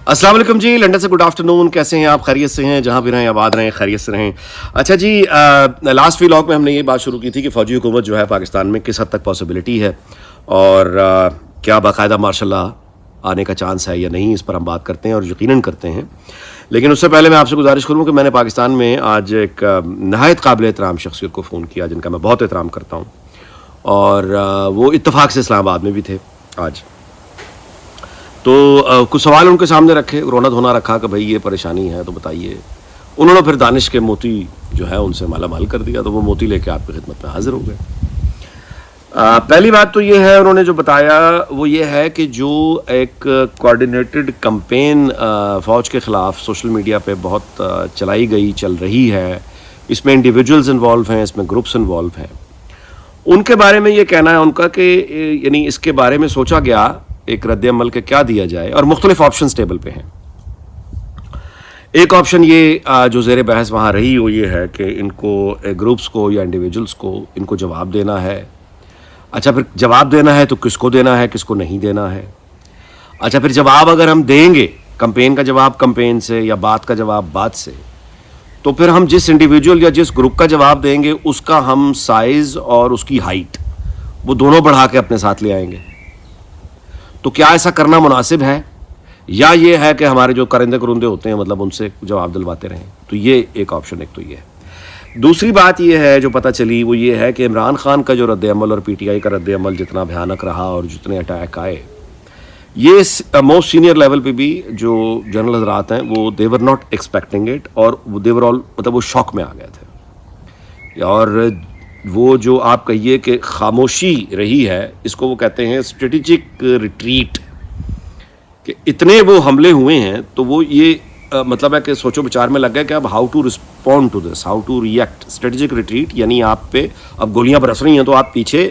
السلام علیکم جی، لنڈن سے گڈ آفٹرنون. کیسے ہیں آپ؟ خیریت سے ہیں؟ جہاں بھی رہیں آباد رہیں، خیریت سے رہیں. اچھا جی، لاسٹ ویلاگ میں ہم نے یہ بات شروع کی تھی کہ فوجی حکومت جو ہے پاکستان میں کس حد تک پاسبلٹی ہے اور کیا باقاعدہ مارشل لا آنے کا چانس ہے یا نہیں، اس پر ہم بات کرتے ہیں اور یقیناً کرتے ہیں. لیکن اس سے پہلے میں آپ سے گزارش کروں کہ میں نے پاکستان میں آج ایک نہایت قابل احترام شخصیت کو فون کیا جن کا میں بہت احترام کرتا ہوں، اور وہ اتفاق سے اسلام آباد میں بھی تھے آج. تو کچھ سوال ان کے سامنے رکھے، رونا دھونا رکھا کہ بھائی یہ پریشانی ہے تو بتائیے. انہوں نے پھر دانش کے موتی جو ہے ان سے مالا مال کر دیا، تو وہ موتی لے کے آپ کی خدمت میں حاضر ہو گئے. پہلی بات تو یہ ہے، انہوں نے جو بتایا وہ یہ ہے کہ جو ایک کوآرڈینیٹڈ کمپین فوج کے خلاف سوشل میڈیا پہ بہت چلائی گئی، چل رہی ہے، اس میں انڈیویجولز انوالو ہیں، اس میں گروپس انوالو ہیں. ان کے بارے میں یہ کہنا ہے ان کا کہ یعنی اس کے بارے میں سوچا گیا ایک رد عمل کے کیا دیا جائے، اور مختلف آپشنز ٹیبل پہ ہیں. ایک آپشن یہ جو زیر بحث وہاں رہی وہ یہ ہے کہ ان کو گروپس کو یا انڈیویجولز کو ان کو جواب دینا ہے. اچھا پھر جواب دینا ہے تو کس کو دینا ہے، کس کو نہیں دینا ہے. اچھا پھر جواب اگر ہم دیں گے، کمپین کا جواب کمپین سے یا بات کا جواب بات سے، تو پھر ہم جس انڈیویجول یا جس گروپ کا جواب دیں گے اس کا ہم سائز اور اس کی ہائٹ وہ دونوں بڑھا کے اپنے ساتھ لے آئیں گے. تو کیا ایسا کرنا مناسب ہے، یا یہ ہے کہ ہمارے جو کرندے کرندے ہوتے ہیں مطلب ان سے جواب دلواتے رہیں؟ تو یہ ایک آپشن ایک تو یہ ہے. دوسری بات یہ ہے جو پتہ چلی وہ یہ ہے کہ عمران خان کا جو رد عمل اور پی ٹی آئی کا رد عمل جتنا بھیانک رہا اور جتنے اٹیک آئے، یہ موسٹ سینئر لیول پہ بھی جو جنرل حضرات ہیں وہ دے ور ناٹ ایکسپیکٹنگ اٹ، اور دے ور آل مطلب وہ شوق میں آ گئے تھے. اور وہ جو آپ کہیے کہ خاموشی رہی ہے، اس کو وہ کہتے ہیں اسٹریٹجک ریٹریٹ، کہ اتنے وہ حملے ہوئے ہیں تو وہ یہ مطلب ہے کہ سوچو بچار میں لگ گئے کہ اب how to respond to this, how to react. Strategic retreat یعنی آپ پہ اب گولیاں برس رہی ہیں تو آپ پیچھے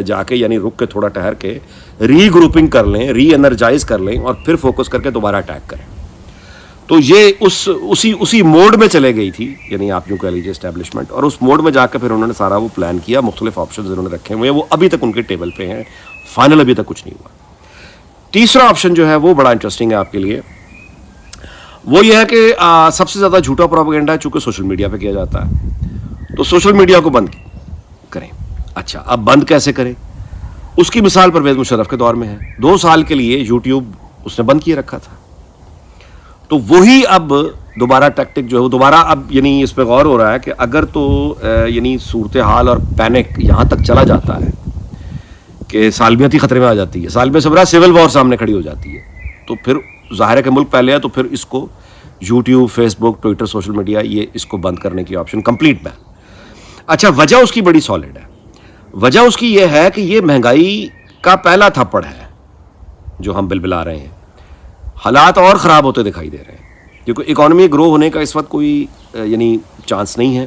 جا کے یعنی رک کے تھوڑا ٹہر کے ری گروپنگ کر لیں، ری انرجائز کر لیں اور پھر فوکس کر کے دوبارہ اٹیک کریں. تو یہ اسی موڈ میں چلے گئی تھی، یعنی آپ یوں کہہ لیجیے اسٹیبلشمنٹ، اور اس موڈ میں جا کے پھر انہوں نے سارا وہ پلان کیا. مختلف آپشنز انہوں نے رکھے ہوئے ہیں، وہ ابھی تک ان کے ٹیبل پہ ہیں، فائنل ابھی تک کچھ نہیں ہوا. تیسرا آپشن جو ہے وہ بڑا انٹرسٹنگ ہے آپ کے لیے، وہ یہ ہے کہ سب سے زیادہ جھوٹا پروپیگنڈا ہے چونکہ سوشل میڈیا پہ کیا جاتا ہے، تو سوشل میڈیا کو بند کریں. اچھا اب بند کیسے کریں؟ اس کی مثال پرویز مشرف کے دور میں ہے. 2 سال کے لیے یوٹیوب اس نے بند کیے رکھا تھا، تو وہی اب دوبارہ ٹیکٹک جو ہے وہ دوبارہ اب یعنی اس پہ غور ہو رہا ہے کہ اگر تو یعنی صورتحال اور پینک یہاں تک چلا جاتا ہے کہ سالمیتی خطرے میں آ جاتی ہے، سالمیت سے برا سول وار سامنے کھڑی ہو جاتی ہے، تو پھر ظاہر ہے کہ ملک پہلے ہے، تو پھر اس کو یوٹیوب، فیس بک، ٹویٹر، سوشل میڈیا یہ اس کو بند کرنے کی آپشن کمپلیٹ بین. اچھا وجہ اس کی بڑی سالڈ ہے. وجہ اس کی یہ ہے کہ یہ مہنگائی کا پہلا تھپڑ ہے جو ہم بلبلا رہے ہیں. حالات اور خراب ہوتے دکھائی دے رہے ہیں کیونکہ اکانومی گرو ہونے کا اس وقت کوئی یعنی چانس نہیں ہے.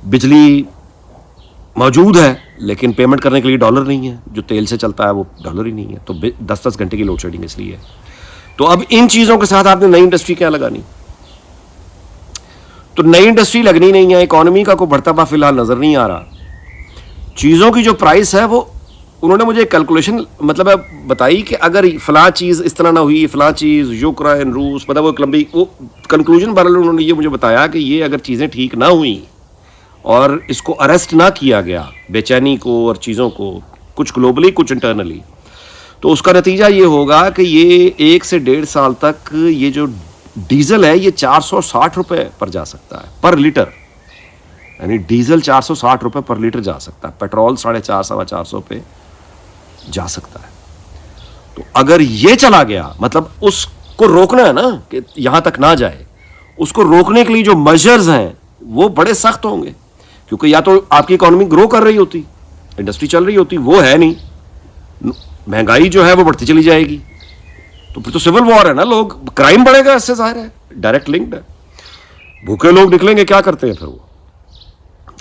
بجلی موجود ہے لیکن پیمنٹ کرنے کے لیے ڈالر نہیں ہے، جو تیل سے چلتا ہے وہ ڈالر ہی نہیں ہے، تو 10 گھنٹے کی لوڈ شیڈنگ اس لیے ہے. تو اب ان چیزوں کے ساتھ آپ نے نئی انڈسٹری کیا لگانی؟ تو نئی انڈسٹری لگنی نہیں ہے، اکانومی کا کوئی بڑھتا ہوا فی الحال نظر نہیں آ رہا. چیزوں کی جو پرائس ہے وہ انہوں نے مجھے کیلکولیشن مطلب بتائی کہ اگر فلاں چیز اس طرح نہ ہوئی، فلاں چیز یوکرائن، روس، مطلب وہ لمبی وہ کنکلوژن بہرحال انہوں نے یہ مجھے بتایا کہ یہ اگر چیزیں ٹھیک نہ ہوئیں اور اس کو اریسٹ نہ کیا گیا، بے چینی کو اور چیزوں کو، کچھ گلوبلی کچھ انٹرنلی، تو اس کا نتیجہ یہ ہوگا کہ یہ 1 سے 1.5 سال تک یہ جو ڈیزل ہے یہ 460 روپے پر جا سکتا ہے پر لیٹر. یعنی ڈیزل 460 روپے پر لیٹر جا سکتا ہے، پیٹرول 450 450 پہ جا سکتا ہے. تو اگر یہ چلا گیا مطلب اس کو روکنا ہے نا کہ یہاں تک نہ جائے، اس کو روکنے کے لیے جو میجرز ہیں وہ بڑے سخت ہوں گے، کیونکہ یا تو آپ کی اکانومی گرو کر رہی ہوتی، انڈسٹری چل رہی ہوتی، وہ ہے نہیں، مہنگائی جو ہے وہ بڑھتی چلی جائے گی، تو پھر تو سول وار ہے نا، لوگ کرائم بڑھے گا، اس سے ظاہر ہے ڈائریکٹ لنکڈ ہے. بھوکے لوگ نکلیں گے، کیا کرتے ہیں پھر وہ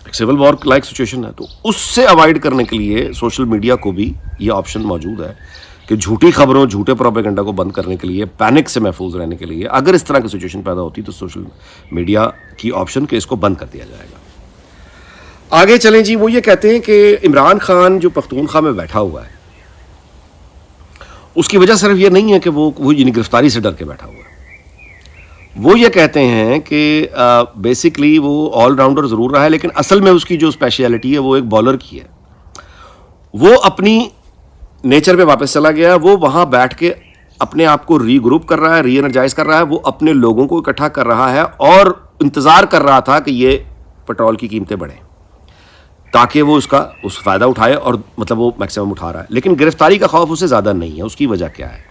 ایک سول وار لائک سچویشن ہے. تو اس سے اوائڈ کرنے کے لیے سوشل میڈیا کو بھی یہ آپشن موجود ہے کہ جھوٹی خبروں، جھوٹے پروپیگنڈا کو بند کرنے کے لیے، پینک سے محفوظ رہنے کے لیے اگر اس طرح کی سچویشن پیدا ہوتی تو سوشل میڈیا کی آپشن کہ اس کو بند کر دیا جائے گا. آگے چلیں جی. وہ یہ کہتے ہیں کہ عمران خان جو پختونخوا میں بیٹھا ہوا ہے اس کی وجہ صرف یہ نہیں ہے کہ وہ یعنی گرفتاری سے ڈر کے بیٹھا ہوا ہے. وہ یہ کہتے ہیں کہ بیسکلی وہ آل راؤنڈر ضرور رہا ہے لیکن اصل میں اس کی جو اسپیشلٹی ہے وہ ایک بالر کی ہے. وہ اپنی نیچر پہ واپس چلا گیا, وہ وہاں بیٹھ کے اپنے آپ کو ری گروپ کر رہا ہے, ری انرجائز کر رہا ہے, وہ اپنے لوگوں کو اکٹھا کر رہا ہے اور انتظار کر رہا تھا کہ یہ پیٹرول کی قیمتیں بڑھیں تاکہ وہ اس فائدہ اٹھائے, اور مطلب وہ میکسیمم اٹھا رہا ہے. لیکن گرفتاری کا خوف اسے زیادہ نہیں ہے. اس کی وجہ کیا ہے؟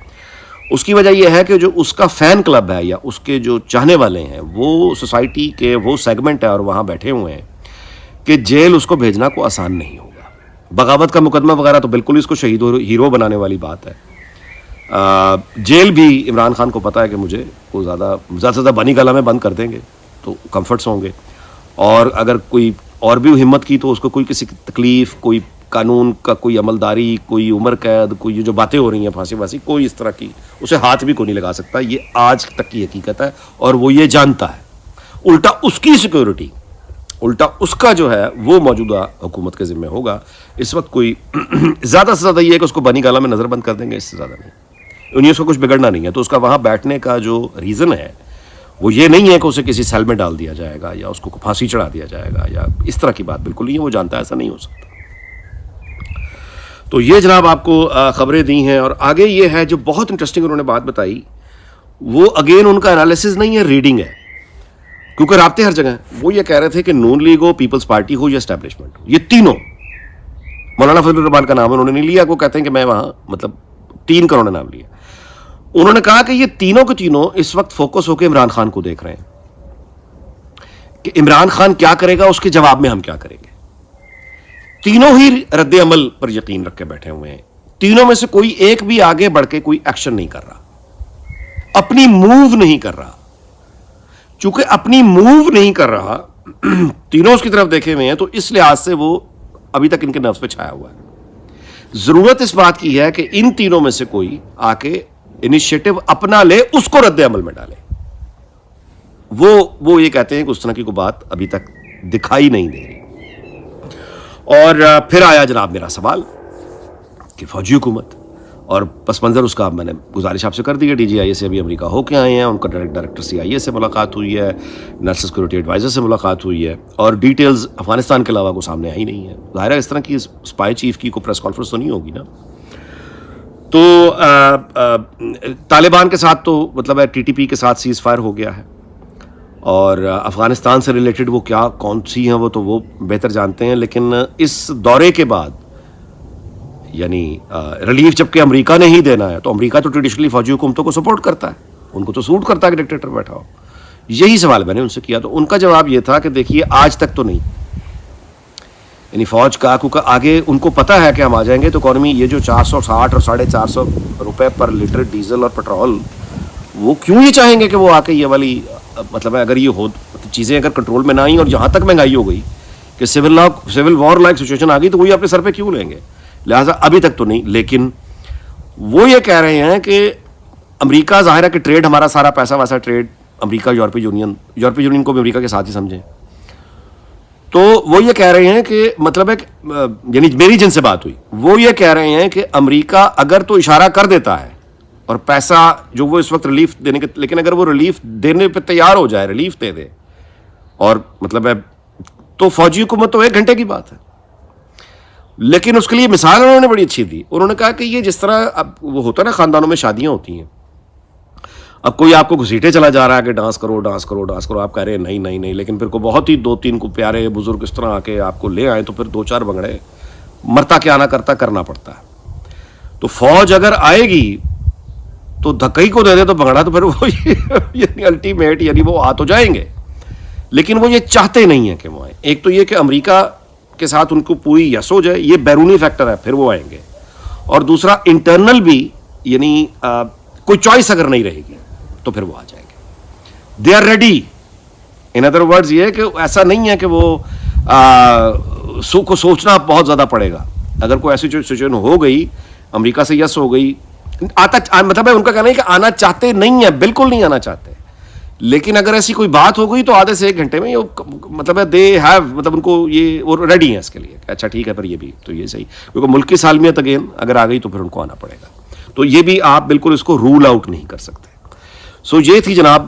اس کی وجہ یہ ہے کہ جو اس کا فین کلب ہے یا اس کے جو چاہنے والے ہیں وہ سوسائٹی کے وہ سیگمنٹ ہے اور وہاں بیٹھے ہوئے ہیں کہ جیل اس کو بھیجنا کو آسان نہیں ہوگا. بغاوت کا مقدمہ وغیرہ تو بالکل اس کو شہید ہیرو بنانے والی بات ہے. جیل بھی عمران خان کو پتہ ہے کہ مجھے وہ زیادہ سے زیادہ بنی گلا میں بند کر دیں گے تو کمفرٹس ہوں گے, اور اگر کوئی اور بھی ہمت کی تو اس کو کوئی کسی تکلیف, کوئی قانون کا کوئی عملداری, کوئی عمر قید, کوئی یہ جو باتیں ہو رہی ہیں پھانسی وانسی, کوئی اس طرح کی اسے ہاتھ بھی کوئی نہیں لگا سکتا. یہ آج تک کی حقیقت ہے اور وہ یہ جانتا ہے. الٹا اس کی سیکیورٹی, الٹا اس کا جو ہے وہ موجودہ حکومت کے ذمہ ہوگا. اس وقت کوئی زیادہ سے زیادہ یہ ہے کہ اس کو بنی گالا میں نظر بند کر دیں گے, اس سے زیادہ نہیں. انہیں اس کو کچھ بگڑنا نہیں ہے, تو اس کا وہاں بیٹھنے کا جو ریزن ہے وہ یہ نہیں ہے کہ اسے کسی سیل میں ڈال دیا جائے گا یا اس کو پھانسی چڑھا دیا جائے گا یا اس طرح کی بات بالکل نہیں ہے. وہ جانتا ہے ایسا نہیں ہو سکتا. تو یہ جناب آپ کو خبریں دی ہیں. اور آگے یہ ہے جو بہت انٹرسٹنگ انہوں نے بات بتائی, وہ اگین ان کا انالیسز نہیں ہے, ریڈنگ ہے, کیونکہ رابطے ہر جگہ ہیں. وہ یہ کہہ رہے تھے کہ نون لیگ ہو, پیپلز پارٹی ہو یا اسٹیبلشمنٹ ہو, یہ تینوں, مولانا فضل الرحمان کا نام انہوں نے نہیں لیا, وہ کہتے ہیں کہ میں وہاں مطلب 3 کا انہوں نے نام لیا. انہوں نے کہا کہ یہ تینوں کے تینوں اس وقت فوکس ہو کے عمران خان کو دیکھ رہے ہیں کہ عمران خان کیا کرے گا, اس کے جواب میں ہم کیا کریں گے. تینوں ہی رد عمل پر یقین رکھ کے بیٹھے ہوئے ہیں. تینوں میں سے کوئی ایک بھی آگے بڑھ کے کوئی ایکشن نہیں کر رہا, اپنی موو نہیں کر رہا. چونکہ اپنی موو نہیں کر رہا, تینوں اس کی طرف دیکھے ہوئے ہیں, تو اس لحاظ سے وہ ابھی تک ان کے نفس پہ چھایا ہوا ہے. ضرورت اس بات کی ہے کہ ان تینوں میں سے کوئی آ کے انیشیٹو اپنا لے, اس کو رد عمل میں ڈالے. وہ یہ کہتے ہیں کہ اس طرح کی کوئی بات ابھی تک دکھائی نہیں دے رہی. اور پھر آیا جناب میرا سوال کہ فوجی حکومت, اور پس منظر اس کا میں نے گزارش آپ سے کر دی ہے. ڈی جی آئی اے سے ابھی امریکہ ہو کے آئے ہیں, ان کا ڈائریکٹر سی آئی اے سے ملاقات ہوئی ہے, نیشنل سیکورٹی ایڈوائزر سے ملاقات ہوئی ہے, اور ڈیٹیلز افغانستان کے علاوہ کو سامنے آئی نہیں ہے. ظاہر ہے اس طرح کی اسپائی چیف کی کوئی پریس کانفرنس تو نہیں ہوگی نا. تو طالبان کے ساتھ تو مطلب ہے ٹی ٹی پی کے ساتھ سیز فائر ہو گیا ہے, اور افغانستان سے ریلیٹڈ وہ کیا کون سی ہیں وہ تو وہ بہتر جانتے ہیں. لیکن اس دورے کے بعد یعنی ریلیف جب کہ امریکہ نے ہی دینا ہے, تو امریکہ تو ٹریڈیشنلی فوجی حکومتوں کو سپورٹ کرتا ہے, ان کو تو سوٹ کرتا ہے کہ ڈکٹیٹر بیٹھا ہو. یہی سوال میں نے ان سے کیا, تو ان کا جواب یہ تھا کہ دیکھیے آج تک تو نہیں, یعنی فوج کا, کیونکہ آگے ان کو پتہ ہے کہ ہم آ جائیں گے تو اکانومی یہ جو 460 اور 450 روپے پر لیٹر ڈیزل اور پیٹرول, وہ کیوں یہ چاہیں گے کہ وہ آ کے یہ والی مطلب ہے اگر یہ ہو چیزیں اگر کنٹرول میں نہ آئیں اور یہاں تک مہنگائی ہو گئی کہ سول وار لائک سچویشن آ گئی, تو وہی اپنے سر پہ کیوں لیں گے. لہٰذا ابھی تک تو نہیں. لیکن وہ یہ کہہ رہے ہیں کہ امریکہ ظاہر ہے کہ ٹریڈ ہمارا سارا پیسہ ویسا ٹریڈ امریکہ یورپی یونین کو بھی امریکہ کے ساتھ ہی سمجھیں. تو وہ یہ کہہ رہے ہیں کہ مطلب ہے یعنی میری جن سے بات ہوئی وہ یہ کہہ رہے ہیں کہ امریکہ اگر تو اشارہ کر دیتا ہے اور پیسہ جو وہ اس وقت ریلیف دینے کے, لیکن اگر وہ ریلیف دینے پہ تیار ہو جائے, ریلیف دے دے, اور مطلب ہے تو فوجی حکومت تو 1 گھنٹے کی بات ہے. لیکن اس کے لیے مثال انہوں نے بڑی اچھی دی. انہوں نے کہا کہ یہ جس طرح اب وہ ہوتا ہے نا خاندانوں میں شادیاں ہوتی ہیں, اب کوئی آپ کو گھسیٹے چلا جا رہا ہے کہ ڈانس کرو ڈانس کرو ڈانس کرو, آپ کہہ رہے ہیں نہیں نہیں نہیں, لیکن پھر کو بہت ہی 2-3 کو پیارے بزرگ اس طرح آ کے آپ کو لے آئیں تو پھر 2-4 بنگڑے مرتا کیا نہ کرتا کرنا پڑتا ہے. تو فوج اگر آئے گی تو دھکئی کو دے دے تو بنگڑا تو پھر وہ یعنی الٹیمیٹ یعنی وہ آ تو جائیں گے, لیکن وہ یہ چاہتے نہیں ہیں کہ وہ آئیں. ایک تو یہ کہ امریکہ کے ساتھ ان کو پوری یس ہو جائے, یہ بیرونی فیکٹر ہے, پھر وہ آئیں گے. اور دوسرا انٹرنل بھی, یعنی کوئی چوائس اگر نہیں رہے گی تو پھر وہ آ جائیں گے. They are ready. In other words یہ کہ ایسا نہیں ہے کہ وہ کو سوچنا بہت زیادہ پڑے گا. اگر کوئی ایسی سچویشن ہو گئی, امریکہ سے یس ہو گئی, مطلب ہے ان کا کہنا ہے کہ آنا چاہتے نہیں ہیں, بالکل نہیں آنا چاہتے, لیکن اگر ایسی کوئی بات ہو گئی تو آدھے سے 1 گھنٹے میں مطلب ہے دے ہیو, مطلب ان کو یہ وہ ریڈی ہیں اس کے لیے. اچھا ٹھیک ہے, پھر یہ بھی تو یہ صحیح, کیونکہ ملک کی سالمیت اگین اگر آ گئی تو پھر ان کو آنا پڑے گا. تو یہ بھی آپ بالکل اس کو رول آؤٹ نہیں کر سکتے. سو یہ تھی جناب